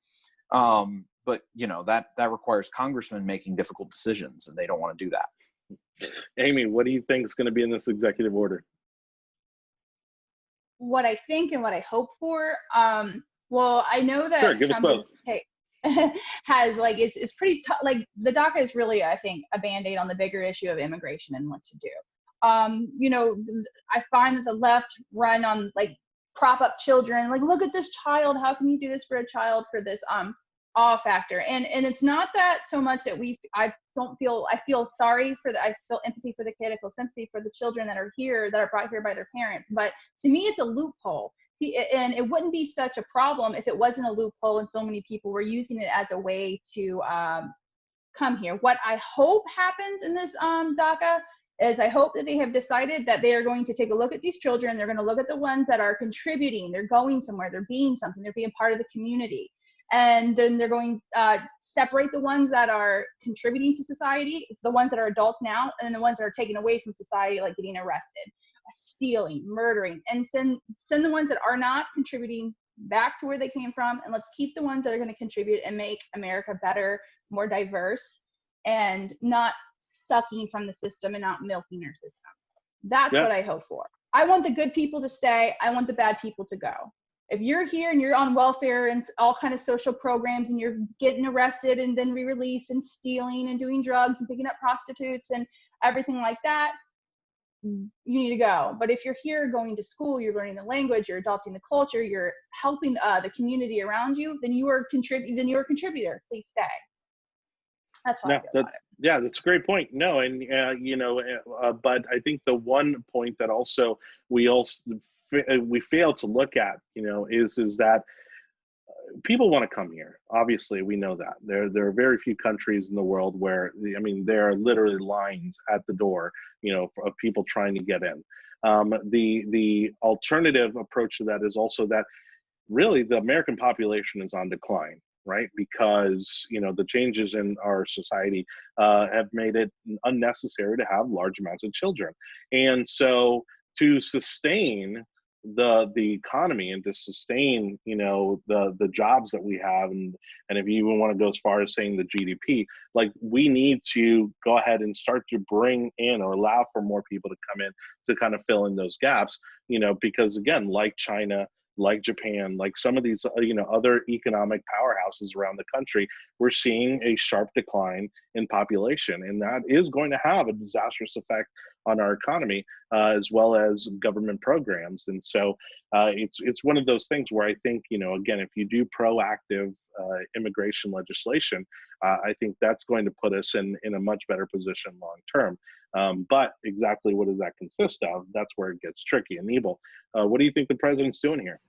But that requires congressmen making difficult decisions, and they don't want to do that. Amy, what do you think is going to be in this executive order? What I think and what I hope for, well, I know that Sure, give us both. has is pretty tough. Like, the DACA is really, I think, a band-aid on the bigger issue of immigration and what to do. I find that the left run on prop up children, look at this child, how can you do this for a child, for this awe factor, and it's not that so much that I feel sorry for I feel empathy for the kid, I feel sympathy for the children that are here, that are brought here by their parents, but to me it's a loophole. And it wouldn't be such a problem if it wasn't a loophole and so many people were using it as a way to come here. What I hope happens in this DACA is I hope that they have decided that they are going to take a look at these children. They're going to look at the ones that are contributing. They're going somewhere. They're being something. They're being part of the community. And then they're going to separate the ones that are contributing to society, the ones that are adults now, and then the ones that are taken away from society, like getting arrested, stealing, murdering, and send the ones that are not contributing back to where they came from, and let's keep the ones that are going to contribute and make America better, more diverse, and not sucking from the system and not milking our system. That's what I hope for. I want the good people to stay. I want the bad people to go. If you're here and you're on welfare and all kind of social programs and you're getting arrested and then re-released and stealing and doing drugs and picking up prostitutes and everything like that, you need to go. But if you're here going to school, you're learning the language, you're adopting the culture, you're helping the community around you, then you are a contributor. Please stay. That's how I feel about it. Yeah, that's a great point. No, and but I think the one point that also we fail to look at, is that people want to come here. Obviously, we know that there are very few countries in the world where there are literally lines at the door, of people trying to get in. The alternative approach to that is also that really the American population is on decline, right? Because the changes in our society have made it unnecessary to have large amounts of children, and so to sustain the economy and to sustain the jobs that we have, and if you even want to go as far as saying the GDP, we need to go ahead and start to bring in or allow for more people to come in to kind of fill in those gaps, because again, like China, like Japan, like some of these other economic powerhouses around the country, we're seeing a sharp decline in population, and that is going to have a disastrous effect on our economy, as well as government programs. And so it's one of those things where I think, again, if you do proactive immigration legislation, I think that's going to put us in a much better position long term. But exactly what does that consist of? That's where it gets tricky. Anibal, what do you think the president's doing here?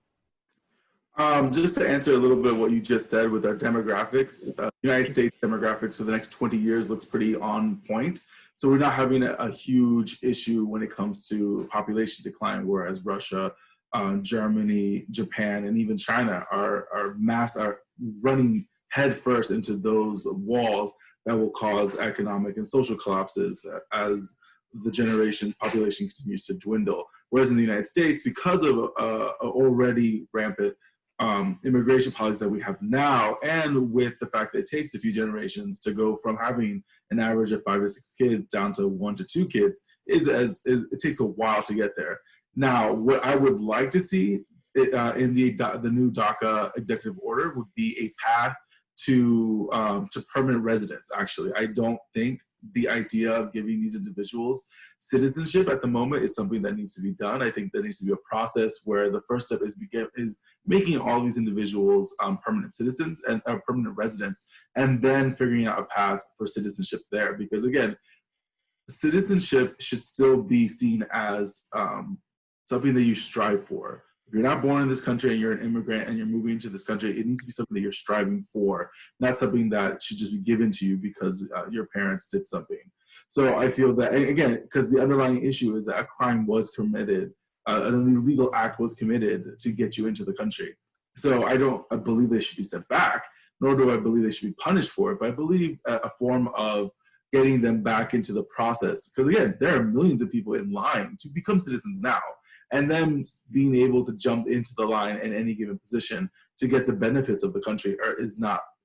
Just to answer a little bit of what you just said with our demographics, United States demographics for the next 20 years looks pretty on point. So we're not having a huge issue when it comes to population decline, whereas Russia, Germany, Japan, and even China are running headfirst into those walls that will cause economic and social collapses as the population continues to dwindle. Whereas in the United States, because of already rampant immigration policies that we have now, and with the fact that it takes a few generations to go from having an average of 5 to 6 kids down to 1 to 2 kids, it takes a while to get there. Now, what I would like to see in the new DACA executive order would be a path to permanent residence. Actually, I don't think the idea of giving these individuals citizenship at the moment is something that needs to be done. I think there needs to be a process where the first step is making all these individuals permanent citizens and permanent residents, and then figuring out a path for citizenship there. Because again, citizenship should still be seen as something that you strive for. If you're not born in this country and you're an immigrant and you're moving into this country, it needs to be something that you're striving for, not something that should just be given to you because your parents did something. So I feel that, again, because the underlying issue is that a crime was committed, an illegal act was committed to get you into the country. So I believe they should be sent back, nor do I believe they should be punished for it, but I believe a form of getting them back into the process. Because again, there are millions of people in line to become citizens now, and them being able to jump into the line in any given position to get the benefits of the country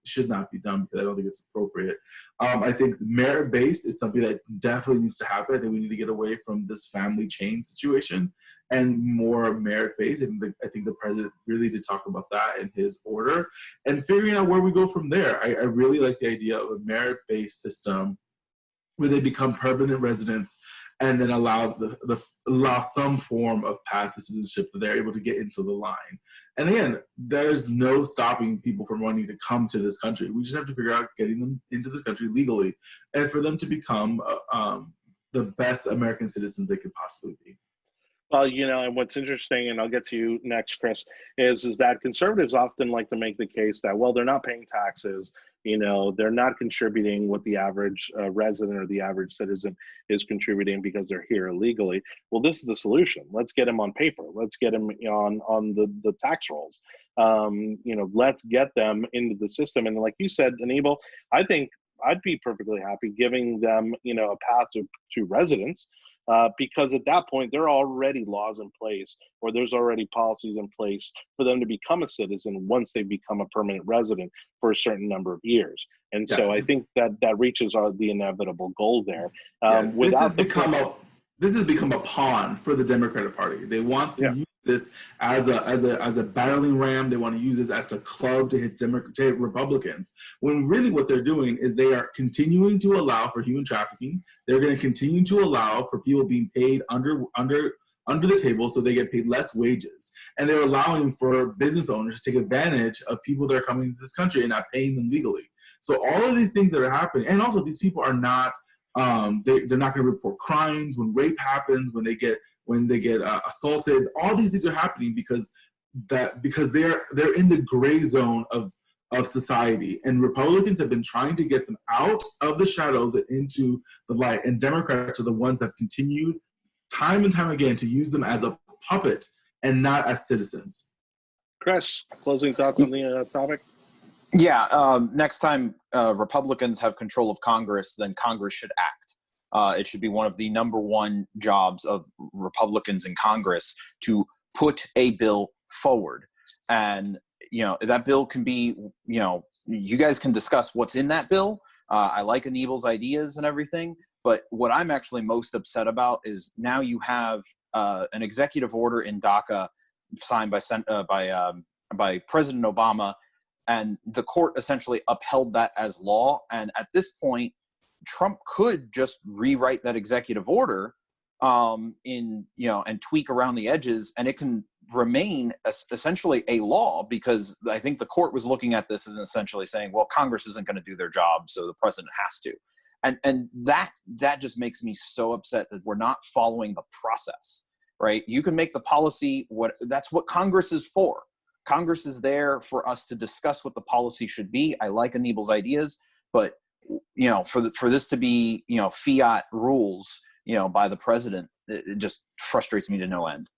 should not be done, because I don't think it's appropriate. I think merit-based is something that definitely needs to happen. I think we need to get away from this family chain situation and more merit-based. I think the president really did talk about that in his order, and figuring out where we go from there. I really like the idea of a merit-based system where they become permanent residents and then allow some form of path to citizenship that they're able to get into the line. And again, there's no stopping people from wanting to come to this country. We just have to figure out getting them into this country legally and for them to become the best American citizens they could possibly be. Well, and what's interesting, and I'll get to you next, Chris, is that conservatives often like to make the case that, well, they're not paying taxes, they're not contributing what the average resident or the average citizen is contributing because they're here illegally. Well, this is the solution. Let's get them on paper. Let's get them on the tax rolls. Let's get them into the system. And like you said, Anibal, I think I'd be perfectly happy giving them, a path to residence. Because at that point, there are already laws in place, or there's already policies in place for them to become a citizen once they become a permanent resident for a certain number of years. And so I think that reaches the inevitable goal there. This has become a pawn for the Democratic Party. They want to use this as a battering ram. They want to use this as a club to hit Republicans, when really what they're doing is they are continuing to allow for human trafficking. They're going to continue to allow for people being paid under the table, so they get paid less wages. And they're allowing for business owners to take advantage of people that are coming to this country and not paying them legally. So all of these things that are happening, and also these people are not, they're not going to report crimes when rape happens, when they get assaulted. All these things are happening because they're in the gray zone of society, and Republicans have been trying to get them out of the shadows and into the light, and Democrats are the ones that have continued time and time again to use them as a puppet and not as citizens. Chris, closing thoughts on the topic? Yeah, next time Republicans have control of Congress, then Congress should act. It should be one of the number one jobs of Republicans in Congress to put a bill forward. And, that bill can be, you guys can discuss what's in that bill. I like Anibal's ideas and everything. But what I'm actually most upset about is now you have an executive order in DACA signed by President Obama, and the court essentially upheld that as law. And at this point, Trump could just rewrite that executive order and tweak around the edges, and it can remain essentially a law, because I think the court was looking at this as essentially saying, well, Congress isn't going to do their job, so the president has to. And that just makes me so upset that we're not following the process, right? You can make the policy, that's what Congress is for. Congress is there for us to discuss what the policy should be. I like Anibal's ideas, but for this to be, fiat rules, by the president, it just frustrates me to no end.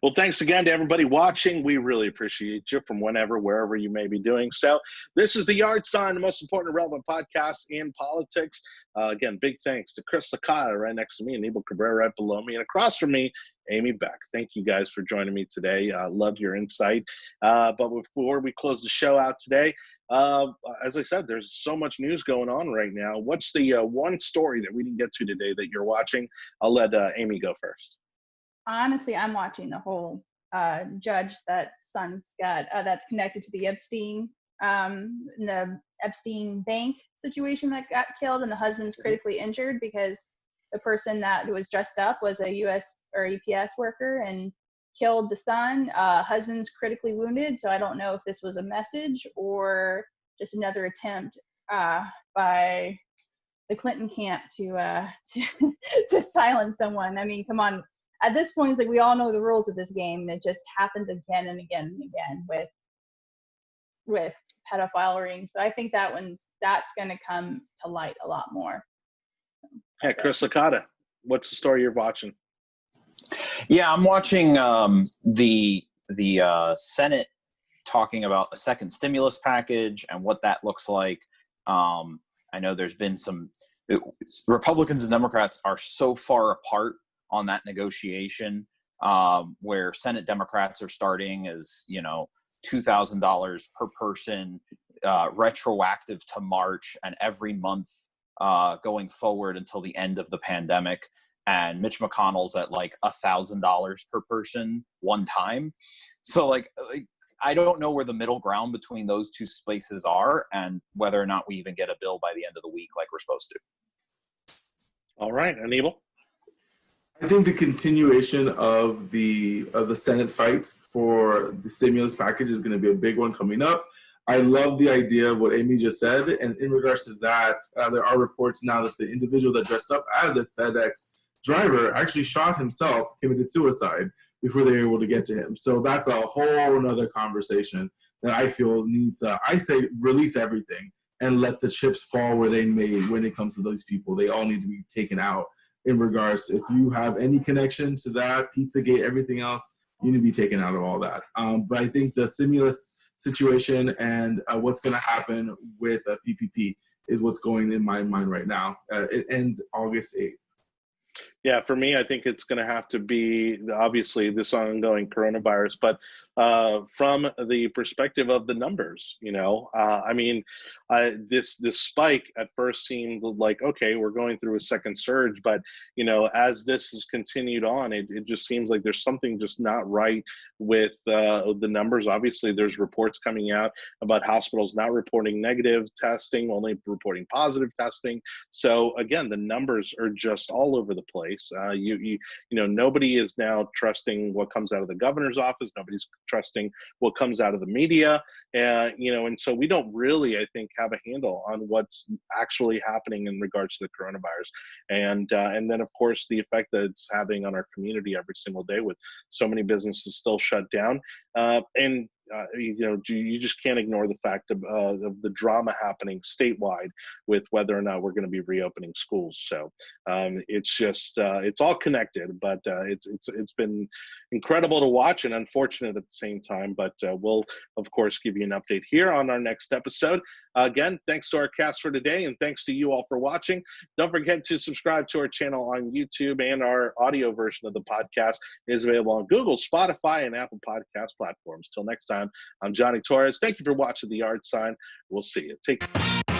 Well, thanks again to everybody watching. We really appreciate you from wherever you may be doing so. This is The Yard Sign, the most important and relevant podcast in politics. Again, big thanks to Chris Licata right next to me, and Anibal Cabrera right below me, and across from me, Amy Beck. Thank you guys for joining me today. Loved your insight. But before we close the show out today, as I said, there's so much news going on right now. What's the one story that we didn't get to today that you're watching? I'll let Amy go first. Honestly, I'm watching the whole judge that son's got that's connected to the Epstein bank situation that got killed, and the husband's critically injured because the person that was dressed up was a U.S. or EPS worker and killed the son. Husband's critically wounded, so I don't know if this was a message or just another attempt by the Clinton camp to silence someone. I mean, come on. At this point, it's like we all know the rules of this game, and it just happens again and again and again with pedophile rings. So I think that's going to come to light a lot more. Hey, Chris Licata, what's the story you're watching? Yeah, I'm watching the Senate talking about a second stimulus package and what that looks like. I know there's been Republicans and Democrats are so far apart on that negotiation, where Senate Democrats are starting as, $2,000 per person, retroactive to March and every month going forward until the end of the pandemic. And Mitch McConnell's at like $1,000 per person one time. So I don't know where the middle ground between those two spaces are and whether or not we even get a bill by the end of the week like we're supposed to. All right, Anibal. I think the continuation of the Senate fights for the stimulus package is going to be a big one coming up. I love the idea of what Amy just said, and in regards to that, there are reports now that the individual that dressed up as a FedEx driver actually shot himself, committed suicide before they were able to get to him. So that's a whole another conversation that I feel needs, I say, release everything and let the chips fall where they may when it comes to those people. They all need to be taken out in regards to if you have any connection to that, Pizzagate, everything else, you need to be taken out of all that. But I think the stimulus situation and what's going to happen with PPP is what's going in my mind right now. It ends August 8th. Yeah, for me, I think it's going to have to be, obviously, this ongoing coronavirus, but from the perspective of the numbers, this spike at first seemed like, okay, we're going through a second surge, but, as this has continued on, it just seems like there's something just not right with the numbers. Obviously, there's reports coming out about hospitals not reporting negative testing, only reporting positive testing. So again, the numbers are just all over the place. Nobody is now trusting what comes out of the governor's office. Nobody's trusting what comes out of the media. And so we don't really, I think, have a handle on what's actually happening in regards to the coronavirus. And then, of course, the effect that it's having on our community every single day with so many businesses still shut down. You just can't ignore the fact of the drama happening statewide with whether or not we're going to be reopening schools. So it's just it's all connected, but it's been incredible to watch and unfortunate at the same time. But we'll of course give you an update here on our next episode. Again, thanks to our cast for today, and thanks to you all for watching. Don't forget to subscribe to our channel on YouTube, and our audio version of the podcast is available on Google, Spotify, and Apple Podcast platforms. Till next time, I'm Jonny Torres. Thank you for watching The Yard Sign. We'll see you. Take care.